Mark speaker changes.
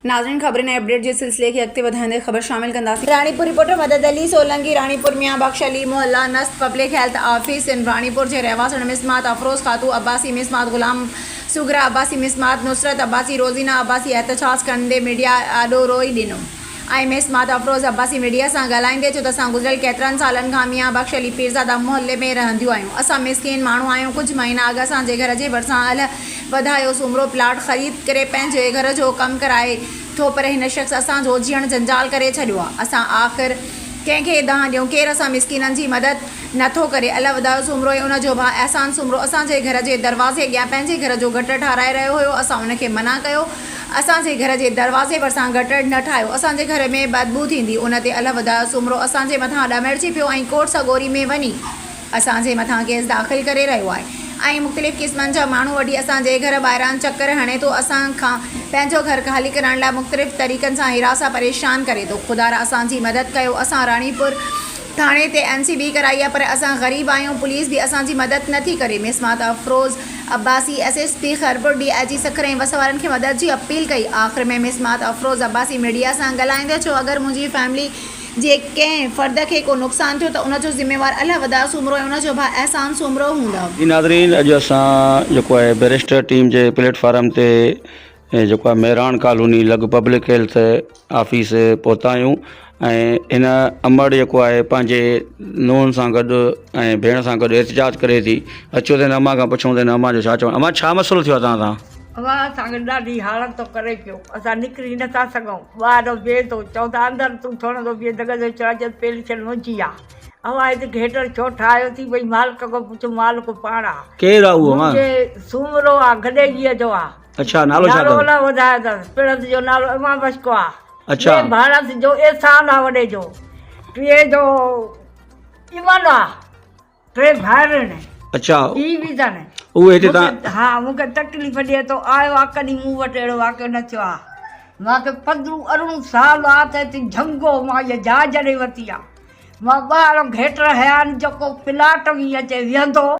Speaker 1: नाज़रीन खबर ने अपडेट जे सिलसिले के अॻिते वधाईंदे ख़बर शामिल कंदासीं। रानीपुर रिपोर्टर मदद अली सोलंकी रानीपुर मियां बख्श अली मोहल्ला नस्त public health office in Ranipur जे रहवासण मिसमात अफरोज़ खातू अब्बासी मिसमात गुलाम सुगरा अब्बासी मिसमात नुसरत अब्बासी रोज़ीना अब्बासी एहतजाज कंदे मीडिया आॾो रोई ॾिनो ऐं मिसमात अफरोज़ अब्बासी मीडिया सां ॻाल्हाईंदे चयो त असां गुज़िरियल केतिरनि सालनि खां मियां बख्श अली पीरज़ादा मोहल्ले में रहंदियूं आहियूं। असां मिसकीन माण्हू आहियूं। कुझु महीना अॻु असांजे घर जे भरिसां अल वधायो सुमरो प्लाट ख़रीद करे पंहिंजे घर जो कमु कराए थो, पर हिन शख़्स असांजो जीअण जंजाल करे छॾियो आहे। असां आख़िर कंहिंखे दाह ॾियूं? केरु असां मिसकीननि जी मदद नथो करे। अल वधायो सुमरो ऐं उनजो भाउ अहसान सुमरो असांजे घर जे दरवाज़े अॻियां पंहिंजे घर जो गटर ठाराए रहियो हुयो। असां उनखे मना कयो। असांजे घर जे दरवाज़े भरिसां गटर न ठाहियो, असांजे घर में बदबू थींदी। उन ते अल वधायो सुमरो असांजे मथां ॾमेड़जी पियो ऐं कोर्ट सगोरी में वञी असांजे मथां केस दाख़िल करे रहियो आहे ऐं मुख़्तलिफ़ क़िस्मनि जा माण्हू वठी असांजे घर ॿाहिरां चकर हणे थो। असां खां पंहिंजो घर ख़ाली करण लाइ मुख़्तलिफ़ तरीक़नि सां हिरासा परेशान करे थो। ख़ुदा असांजी मदद कयो। असां रानीपुर थाणे ते NCB कराई आहे, पर असां ग़रीब आहियूं। पुलिस बि असांजी मदद नथी करे। मिसमात अफरोज़ अब्बासी SSP खैरपुर DIG सखर ऐं वस वारनि खे मदद जी अपील कई। आख़िर में मिसमात अफरोज़ अब्बासी मीडिया सां ॻाल्हाईंदे चयो, अगरि मुंहिंजी फैमिली जे कंहिं फ़र्द खे को नुक़सानु थियो त उनजो ज़िम्मेवार अल वधायो सुमरो ऐं उनजो भाउ अहसान सुमरो हूंदा।
Speaker 2: नाज़रीन अॼु असां जेको आहे बैरिस्टर टीम जे प्लेटफॉर्म ते जेको आहे मेहरान कॉलोनी लॻ पब्लिक हेल्थ ऑफिस पहुता आहियूं ऐं हिन अमड़ जेको आहे पंहिंजे नुंहंनि सां गॾु ऐं भेण सां गॾु एहतजाज करे थी। अचो त अम्मा खां पुछूं त अम्मा जो छा चवणु। अम्मा छा मसइलो थियो आहे तव्हां सां?
Speaker 3: अवा असांखे ॾाढी हालत थो करे पियो, असां निकिरी नथा सघूं। ॿाहिरि बीहे थो, चओ था अंदरि तूं थोरो थो बीहे दॻ चढ़ पेलिशन मुंहिंजी आहे। अवा हिते घेटर छो ठाहियो थी? भई मालिक खां पुछो, मालिक पाण आहे।
Speaker 2: केरु आहे उहो?
Speaker 3: मुंहिंजे सूमरो आहे, गॾेजीअ जो आहे।
Speaker 2: अच्छा, नालो छा
Speaker 3: नालो
Speaker 2: अथव?
Speaker 3: न ॿुधायो अथसि। पिणत जो नालो इमा बशको आहे।
Speaker 2: अच्छा,
Speaker 3: भारत जो एहसान आहे वॾे जो। टीह जो इमन आहे। टे भाइर आहिनि।
Speaker 2: अच्छा,
Speaker 3: ई बि अथनि।
Speaker 2: उहे हिते तव्हां?
Speaker 3: हा, मूंखे तकलीफ़ ॾिए थो। आयो आहे कॾहिं मूं वटि अहिड़ो वाक़ियो न थियो आहे। मूंखे 15 साल आहे त हिते झंगो मां इहा जहाज ॾे वरिती आहे। मां ॿाहिरि घेटर हया आहिनि, जेको प्लाट बि अचे विहंदो